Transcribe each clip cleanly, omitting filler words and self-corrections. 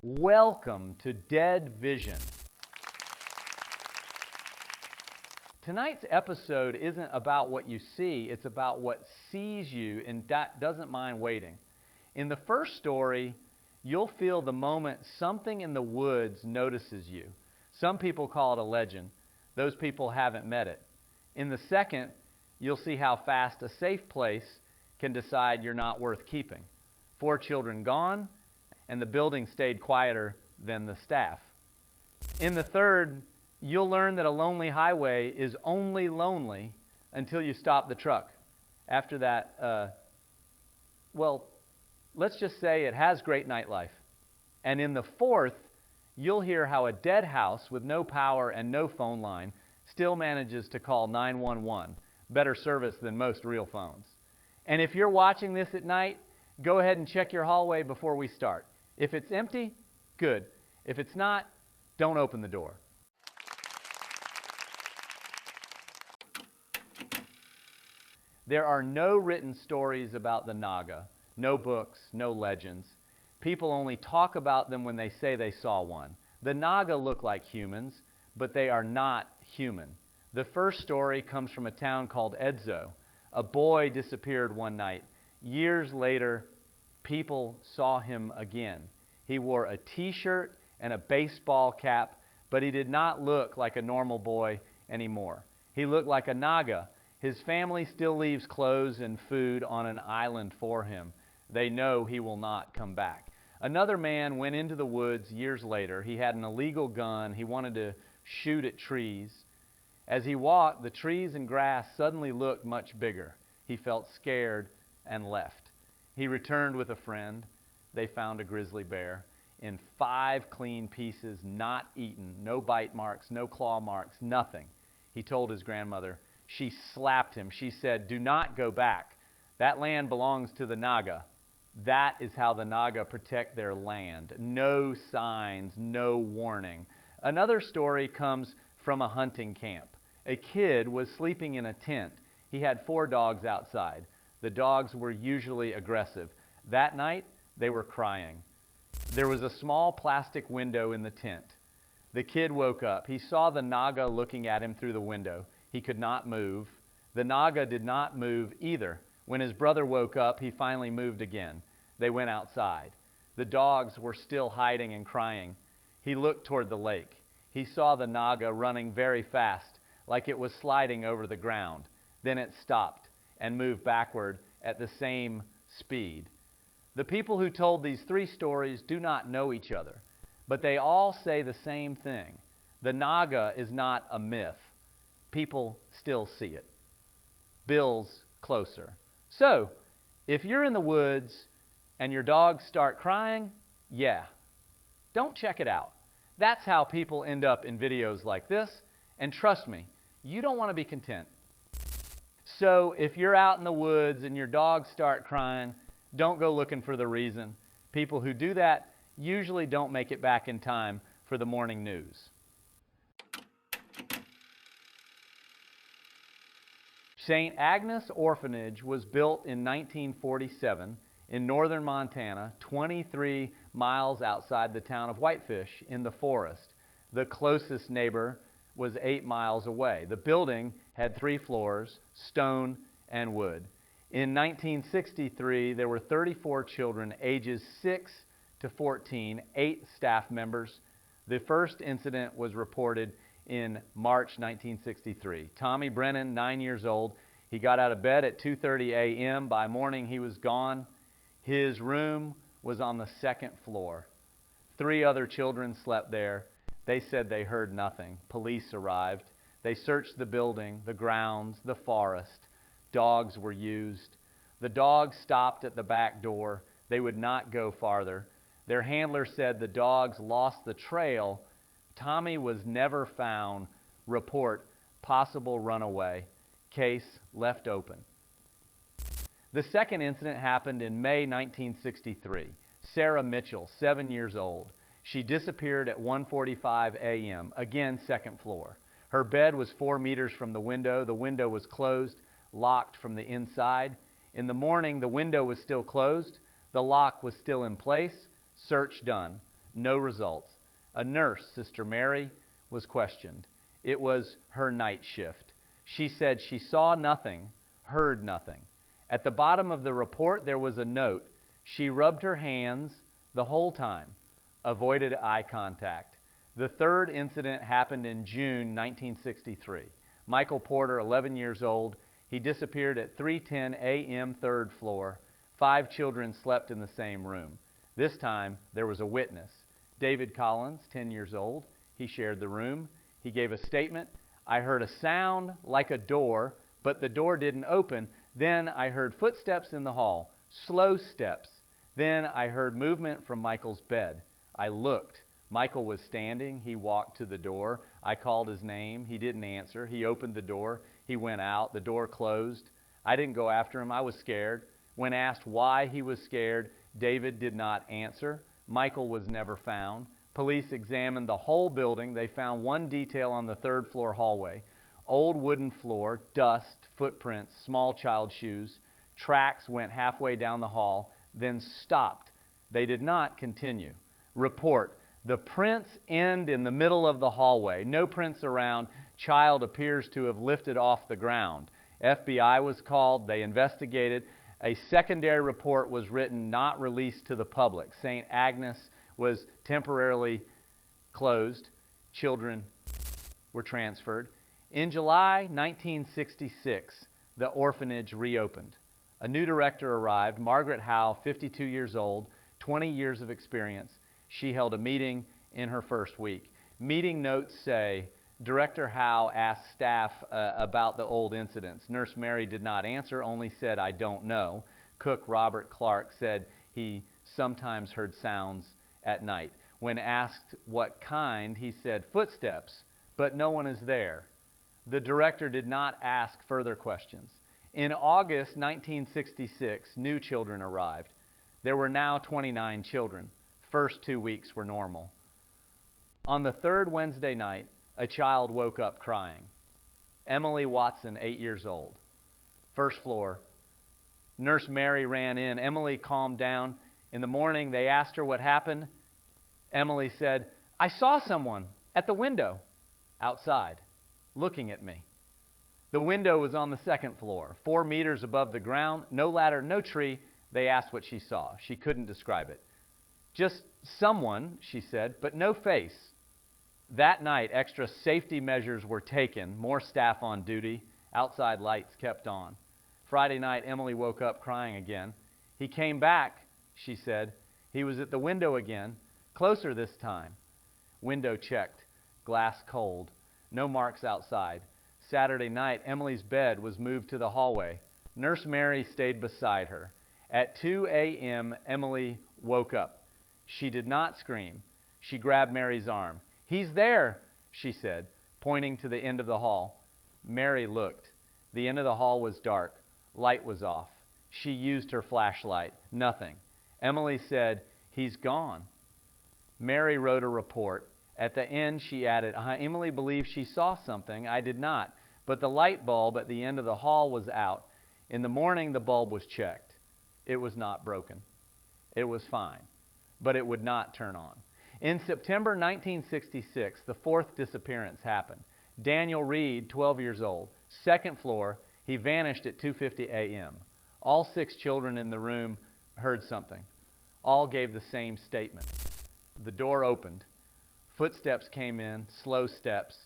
Welcome to Dead Vision. Tonight's episode isn't about what you see, it's about what sees you and doesn't mind waiting. In the first story, you'll feel the moment something in the woods notices you. Some people call it a legend. Those people haven't met it. In the second, you'll see how fast a safe place can decide you're not worth keeping. 4 children gone, and the building stayed quieter than the staff. In the third, you'll learn that a lonely highway is only lonely until you stop the truck. After that, let's just say it has great nightlife. And in the fourth, you'll hear how a dead house with no power and no phone line still manages to call 911, better service than most real phones. And if you're watching this at night, go ahead and check your hallway before we start. If it's empty, good. If it's not, don't open the door. There are no written stories about the Naga, no books, no legends. People only talk about them when they say they saw one. The Naga look like humans, but they are not human. The first story comes from a town called Edzo. A boy disappeared one night. Years later, people saw him again. He wore a t-shirt and a baseball cap, but he did not look like a normal boy anymore. He looked like a Naga. His family still leaves clothes and food on an island for him. They know he will not come back. Another man went into the woods years later. He had an illegal gun. He wanted to shoot at trees. As he walked, the trees and grass suddenly looked much bigger. He felt scared and left. He returned with a friend. They found a grizzly bear in 5 clean pieces, not eaten, no bite marks, no claw marks, nothing. He told his grandmother. She slapped him. She said, "Do not go back. That land belongs to the Naga." That is how the Naga protect their land. No signs, no warning. Another story comes from a hunting camp. A kid was sleeping in a tent. He had 4 dogs outside. The dogs were usually aggressive. That night, they were crying. There was a small plastic window in the tent. The kid woke up. He saw the Naga looking at him through the window. He could not move. The Naga did not move either. When his brother woke up, he finally moved again. They went outside. The dogs were still hiding and crying. He looked toward the lake. He saw the Naga running very fast, like it was sliding over the ground. Then it stopped and moved backward at the same speed. The people who told these 3 stories do not know each other, but they all say the same thing. The Naga is not a myth. People still see it. Bill's closer. So, if you're in the woods and your dogs start crying, don't check it out. That's how people end up in videos like this, and trust me, you don't want to be content. So if you're out in the woods and your dogs start crying, don't go looking for the reason. People who do that usually don't make it back in time for the morning news. St. Agnes Orphanage was built in 1947 in northern Montana, 23 miles outside the town of Whitefish in the forest. The closest neighbor was 8 miles away. The building had 3 floors, stone and wood. In 1963, there were 34 children ages 6 to 14, 8 staff members. The first incident was reported in March 1963. Tommy Brennan, 9 years old, he got out of bed at 2:30 a.m. By morning, he was gone. His room was on the 2nd floor. 3 other children slept there. They said they heard nothing. Police arrived. They searched the building, the grounds, the forest. Dogs were used. The dogs stopped at the back door. They would not go farther. Their handler said the dogs lost the trail. Tommy was never found. Report, possible runaway. Case left open. The second incident happened in May 1963. Sarah Mitchell, 7 years old. She disappeared at 1:45 a.m., again 2nd floor. Her bed was 4 meters from the window. The window was closed, locked from the inside. In the morning, the window was still closed. The lock was still in place. Search done. No results. A nurse, Sister Mary, was questioned. It was her night shift. She said she saw nothing, heard nothing. At the bottom of the report, there was a note. She rubbed her hands the whole time, avoided eye contact. The third incident happened in June 1963. Michael Porter, 11 years old, he disappeared at 3:10 a.m. third floor. 5 children slept in the same room. This time, there was a witness. David Collins, 10 years old, he shared the room. He gave a statement. I heard a sound like a door, but the door didn't open. Then I heard footsteps in the hall, slow steps. Then I heard movement from Michael's bed. I looked. Michael was standing. He walked to the door. I called his name. He didn't answer. He opened the door. He went out. The door closed. I didn't go after him. I was scared. When asked why he was scared, David did not answer. Michael was never found. Police examined the whole building. They found one detail on the third floor hallway. Old wooden floor, dust, footprints, small child shoes. Tracks went halfway down the hall, then stopped. They did not continue. Report. The prints end in the middle of the hallway. No prints around. Child appears to have lifted off the ground. FBI was called. They investigated. A secondary report was written, not released to the public. St. Agnes was temporarily closed. Children were transferred. In July 1966, the orphanage reopened. A new director arrived, Margaret Howe, 52 years old, 20 years of experience. She held a meeting in her first week. Meeting notes say, Director Howe asked staff about the old incidents. Nurse Mary did not answer, only said, I don't know. Cook Robert Clark said he sometimes heard sounds at night. When asked what kind, he said, footsteps, but no one is there. The director did not ask further questions. In August 1966, new children arrived. There were now 29 children. First 2 weeks were normal. On the third Wednesday night, a child woke up crying. Emily Watson, 8 years old. First floor. Nurse Mary ran in. Emily calmed down. In the morning, they asked her what happened. Emily said, I saw someone at the window outside looking at me. The window was on the second floor, 4 meters above the ground, no ladder, no tree. They asked what she saw. She couldn't describe it. Just someone, she said, but no face. That night, extra safety measures were taken, more staff on duty, outside lights kept on. Friday night, Emily woke up crying again. He came back, she said. He was at the window again, closer this time. Window checked, glass cold, no marks outside. Saturday night, Emily's bed was moved to the hallway. Nurse Mary stayed beside her. At 2 a.m., Emily woke up. She did not scream. She grabbed Mary's arm. He's there, she said, pointing to the end of the hall. Mary looked. The end of the hall was dark. Light was off. She used her flashlight. Nothing. Emily said, he's gone. Mary wrote a report. At the end, she added, Emily believes she saw something. I did not. But the light bulb at the end of the hall was out. In the morning, the bulb was checked. It was not broken. It was fine. But it would not turn on. In September 1966, the fourth disappearance happened. Daniel Reed, 12 years old, second floor, he vanished at 2:50 a.m. All 6 children in the room heard something. All gave the same statement. The door opened. Footsteps came in, slow steps.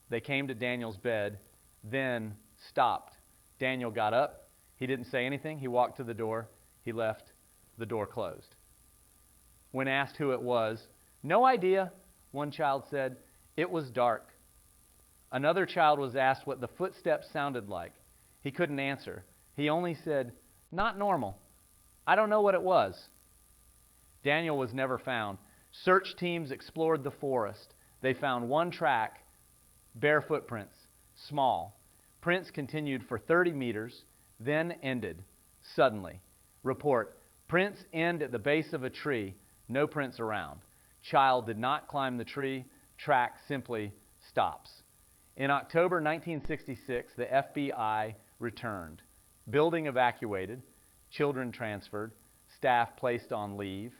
They came to Daniel's bed, then stopped. Daniel got up. He didn't say anything. He walked to the door. He left. The door closed. When asked who it was, no idea, one child said. It was dark. Another child was asked what the footsteps sounded like. He couldn't answer. He only said, not normal. I don't know what it was. Daniel was never found. Search teams explored the forest. They found one track, bare footprints, small. Prints continued for 30 meters, then ended suddenly. Report, prints end at the base of a tree, no prints around. Child did not climb the tree, track simply stops. In October 1966, the FBI returned. Building evacuated, children transferred, staff placed on leave.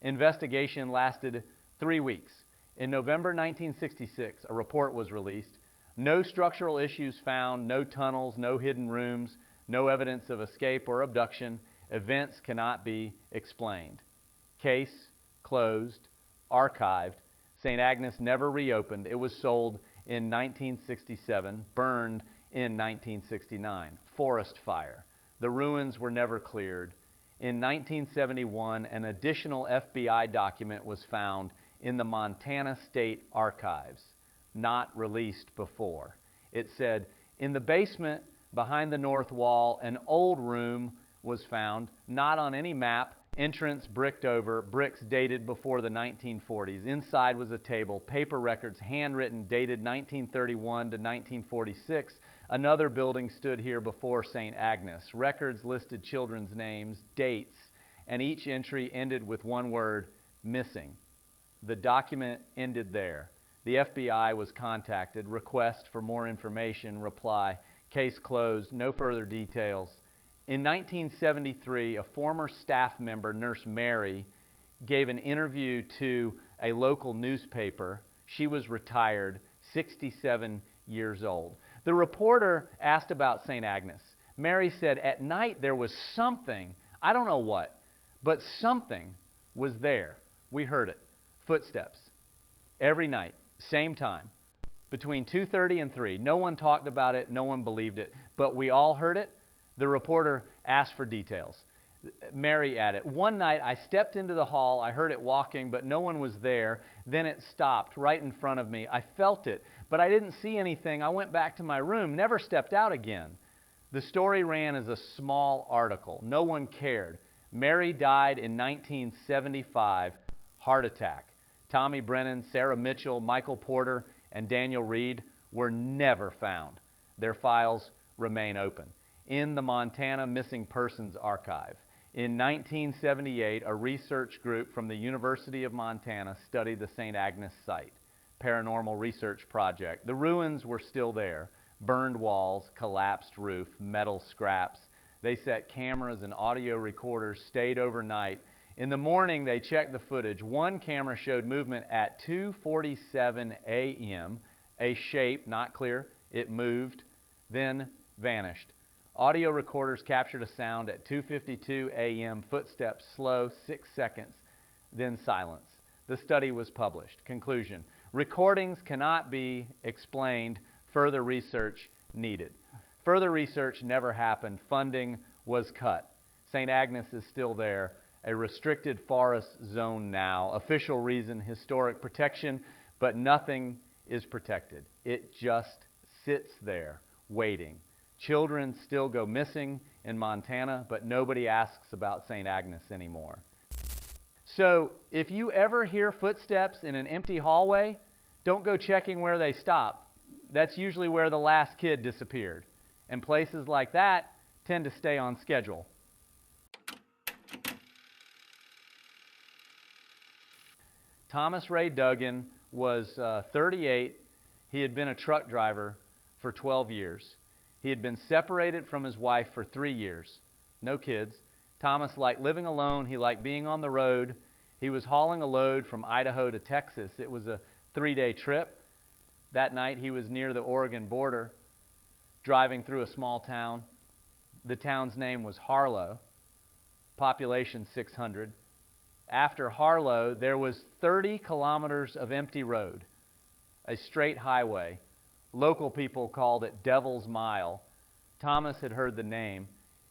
Investigation lasted 3 weeks. In November 1966, a report was released. No structural issues found, no tunnels, no hidden rooms, no evidence of escape or abduction. Events cannot be explained. Case closed, archived. St. Agnes never reopened. It was sold in 1967, burned in 1969. Forest fire. The ruins were never cleared. In 1971, an additional FBI document was found in the Montana State Archives, not released before. It said, in the basement behind the north wall, an old room was found, not on any map, entrance bricked over, bricks dated before the 1940s. Inside was a table, paper records, handwritten, dated 1931 to 1946. Another building stood here before St. Agnes. Records listed children's names, dates, and each entry ended with one word, missing. The document ended there. The FBI was contacted, request for more information, reply, case closed, no further details. In 1973, a former staff member, Nurse Mary, gave an interview to a local newspaper. She was retired, 67 years old. The reporter asked about St. Agnes. Mary said, at night there was something, I don't know what, but something was there. We heard it. Footsteps. Every night, same time, between 2:30 and 3. No one talked about it, no one believed it, but we all heard it. The reporter asked for details. Mary added, one night I stepped into the hall, I heard it walking, but no one was there. Then it stopped right in front of me. I felt it, but I didn't see anything. I went back to my room, never stepped out again. The story ran as a small article. No one cared. Mary died in 1975, heart attack. Tommy Brennan, Sarah Mitchell, Michael Porter, and Daniel Reed were never found. Their files remain open in the Montana Missing Persons Archive. In 1978, a research group from the University of Montana studied the St. Agnes site, Paranormal Research Project. The ruins were still there, burned walls, collapsed roof, metal scraps. They set cameras and audio recorders, stayed overnight. In the morning, they checked the footage. One camera showed movement at 2:47 a.m., a shape, not clear, it moved, then vanished. Audio recorders captured a sound at 2:52 a.m., footsteps slow, 6 seconds, then silence. The study was published. Conclusion: recordings cannot be explained. Further research needed. Further research never happened. Funding was cut. St. Agnes is still there, a restricted forest zone now. Official reason, historic protection, but nothing is protected. It just sits there, waiting. Children still go missing in Montana, but nobody asks about St. Agnes anymore. So if you ever hear footsteps in an empty hallway, don't go checking where they stop. That's usually where the last kid disappeared. And places like that tend to stay on schedule. Thomas Ray Duggan was 38. He had been a truck driver for 12 years. He had been separated from his wife for 3 years. No kids. Thomas liked living alone. He liked being on the road. He was hauling a load from Idaho to Texas. It was a 3-day trip. That night he was near the Oregon border, driving through a small town. The town's name was Harlow, population 600. After Harlow, there was 30 kilometers of empty road, a straight highway. Local people called it Devil's Mile. Thomas had heard the name.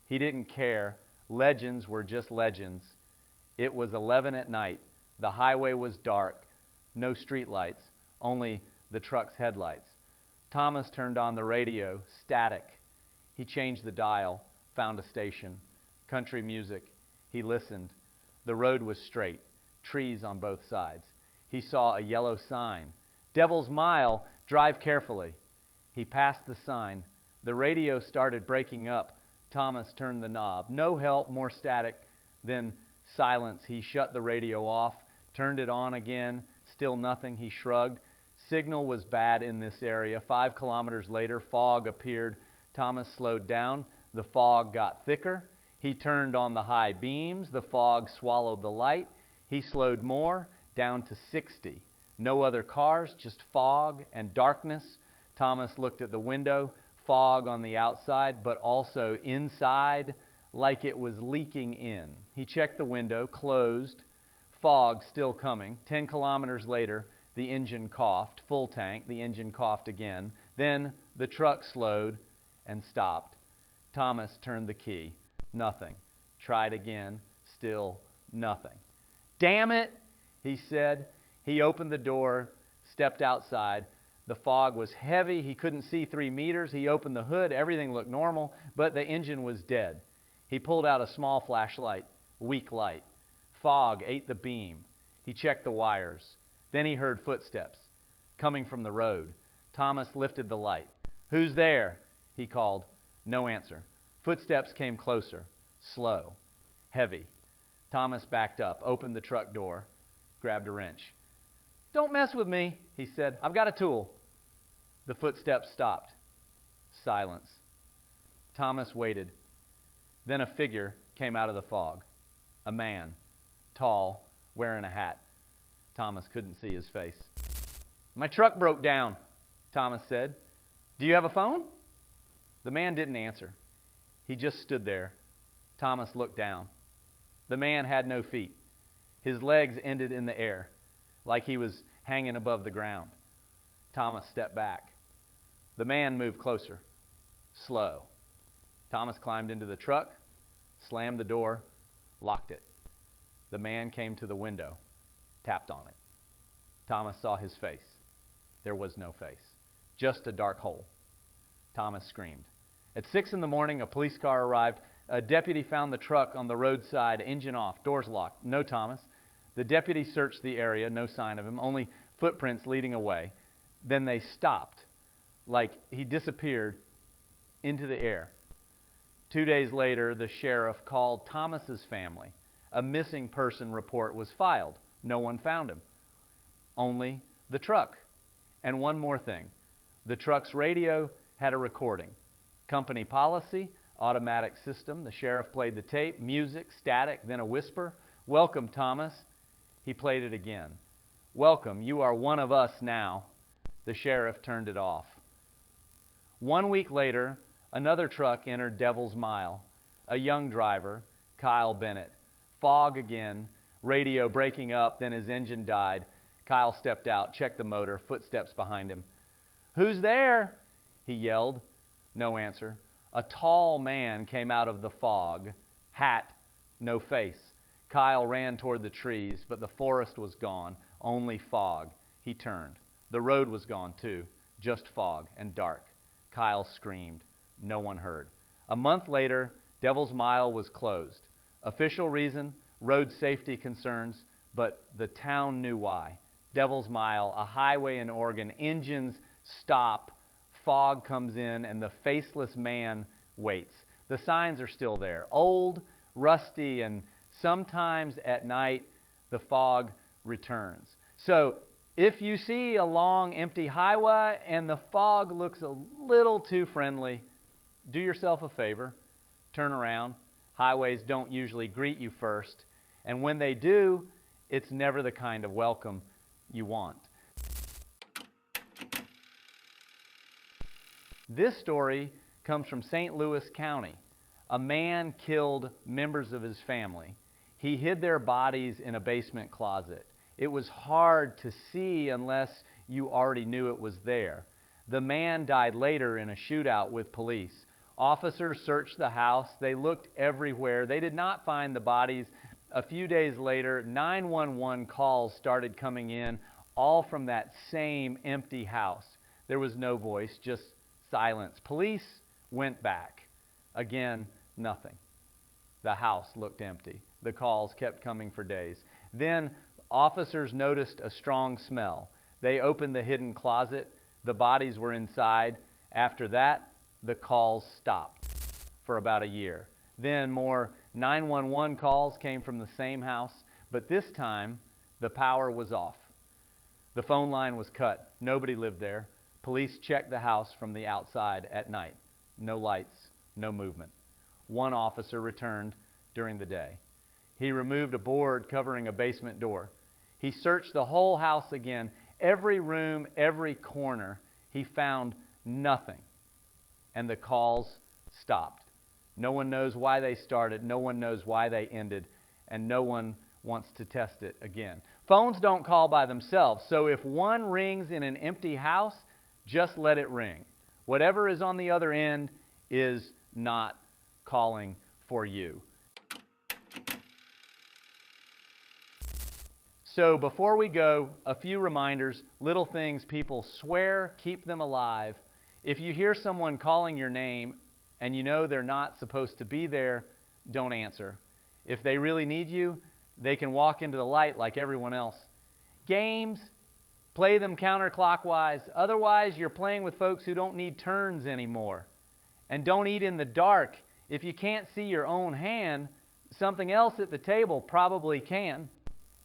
He didn't care. Legends were just legends. It was 11 at night. The highway was dark. No streetlights, only the truck's headlights. Thomas turned on the radio, static. He changed the dial, found a station. Country music. He listened. The road was straight, trees on both sides. He saw a yellow sign. Devil's Mile, drive carefully. He passed the sign. The radio started breaking up. Thomas turned the knob. No help, more static, then silence. He shut the radio off, turned it on again. Still nothing. He shrugged. Signal was bad in this area. 5 kilometers later, fog appeared. Thomas slowed down. The fog got thicker. He turned on the high beams. The fog swallowed the light. He slowed more. down to 60. No other cars, just fog and darkness. Thomas looked at the window, fog on the outside, but also inside, like it was leaking in. He checked the window, closed, fog still coming. 10 kilometers later, the engine coughed, full tank, the engine coughed again. Then the truck slowed and stopped. Thomas turned the key. Nothing. Tried again, still nothing. Damn it, he said. He opened the door, stepped outside. The fog was heavy. He couldn't see 3 meters. He opened the hood. Everything looked normal, but the engine was dead. He pulled out a small flashlight, weak light. Fog ate the beam. He checked the wires. Then he heard footsteps coming from the road. Thomas lifted the light. "Who's there?" he called. No answer. Footsteps came closer, slow, heavy. Thomas backed up, opened the truck door, grabbed a wrench. "Don't mess with me," he said. "I've got a tool." The footsteps stopped. Silence. Thomas waited. Then a figure came out of the fog. A man, tall, wearing a hat. Thomas couldn't see his face. "My truck broke down," Thomas said. "Do you have a phone?" The man didn't answer. He just stood there. Thomas looked down. The man had no feet. His legs ended in the air, like he was hanging above the ground. Thomas stepped back. The man moved closer, slow. Thomas climbed into the truck, slammed the door, locked it. The man came to the window, tapped on it. Thomas saw his face. There was no face, just a dark hole. Thomas screamed. At 6 in the morning, a police car arrived. A deputy found the truck on the roadside, engine off, doors locked. No Thomas. The deputy searched the area, no sign of him, only footprints leading away. Then they stopped, like he disappeared into the air. 2 days later, the sheriff called Thomas's family. A missing person report was filed. No one found him. Only the truck. And one more thing. The truck's radio had a recording. Company policy, automatic system. The sheriff played the tape, music, static, then a whisper. "Welcome, Thomas." He played it again. "Welcome, you are one of us now." The sheriff turned it off. 1 week later, another truck entered Devil's Mile. A young driver, Kyle Bennett. Fog again, radio breaking up, then his engine died. Kyle stepped out, checked the motor, footsteps behind him. "Who's there?" he yelled. No answer. A tall man came out of the fog. Hat, no face. Kyle ran toward the trees, but the forest was gone. Only fog. He turned. The road was gone too. Just fog and dark. Kyle screamed. No one heard. A month later, Devil's Mile was closed. Official reason, road safety concerns, but the town knew why. Devil's Mile, a highway in Oregon, engines stop, fog comes in, and the faceless man waits. The signs are still there, old, rusty, and sometimes at night the fog returns. So if you see a long, empty highway and the fog looks a little too friendly, do yourself a favor, turn around. Highways don't usually greet you first, and when they do, it's never the kind of welcome you want. This story comes from St. Louis County. A man killed members of his family. He hid their bodies in a basement closet. It was hard to see unless you already knew it was there. The man died later in a shootout with police. Officers searched the house. They looked everywhere. They did not find the bodies. A few days later, 911 calls started coming in, all from that same empty house. There was no voice, just silence. Police went back. Again, nothing. The house looked empty. The calls kept coming for days. Then officers noticed a strong smell. They opened the hidden closet. The bodies were inside. After that, the calls stopped for about a year. Then more 911 calls came from the same house, but this time the power was off. The phone line was cut. Nobody lived there. Police checked the house from the outside at night. No lights, no movement. One officer returned during the day. He removed a board covering a basement door. He searched the whole house again, every room, every corner. He found nothing. And the calls stopped. No one knows why they started. No one knows why they ended. And no one wants to test it again. Phones don't call by themselves. So if one rings in an empty house, just let it ring. Whatever is on the other end is not calling for you. So before we go, a few reminders, little things people swear keep them alive. If you hear someone calling your name and you know they're not supposed to be there, don't answer. If they really need you, they can walk into the light like everyone else. Games, play them counterclockwise. Otherwise, you're playing with folks who don't need turns anymore. And don't eat in the dark. If you can't see your own hand, something else at the table probably can.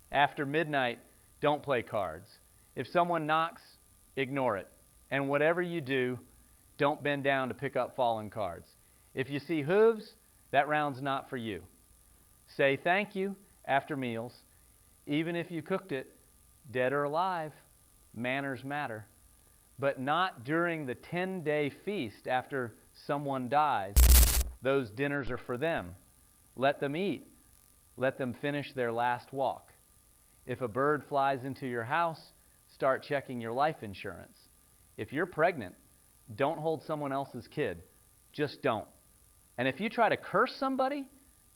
After midnight, don't play cards. If someone knocks, ignore it. And whatever you do, don't bend down to pick up fallen cards. If you see hooves, that round's not for you. Say thank you after meals. Even if you cooked it, dead or alive, manners matter. But not during the 10-day feast after someone dies. Those dinners are for them. Let them eat. Let them finish their last walk. If a bird flies into your house, start checking your life insurance. If you're pregnant, don't hold someone else's kid. Just don't. And if you try to curse somebody,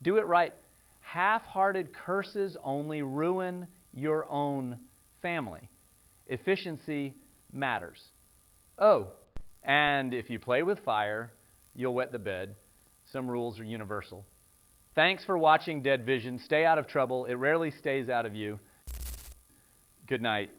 do it right. Half-hearted curses only ruin your own family. Efficiency matters. Oh, and if you play with fire, you'll wet the bed. Some rules are universal. Thanks for watching Dead Vision. Stay out of trouble. It rarely stays out of you. Good night.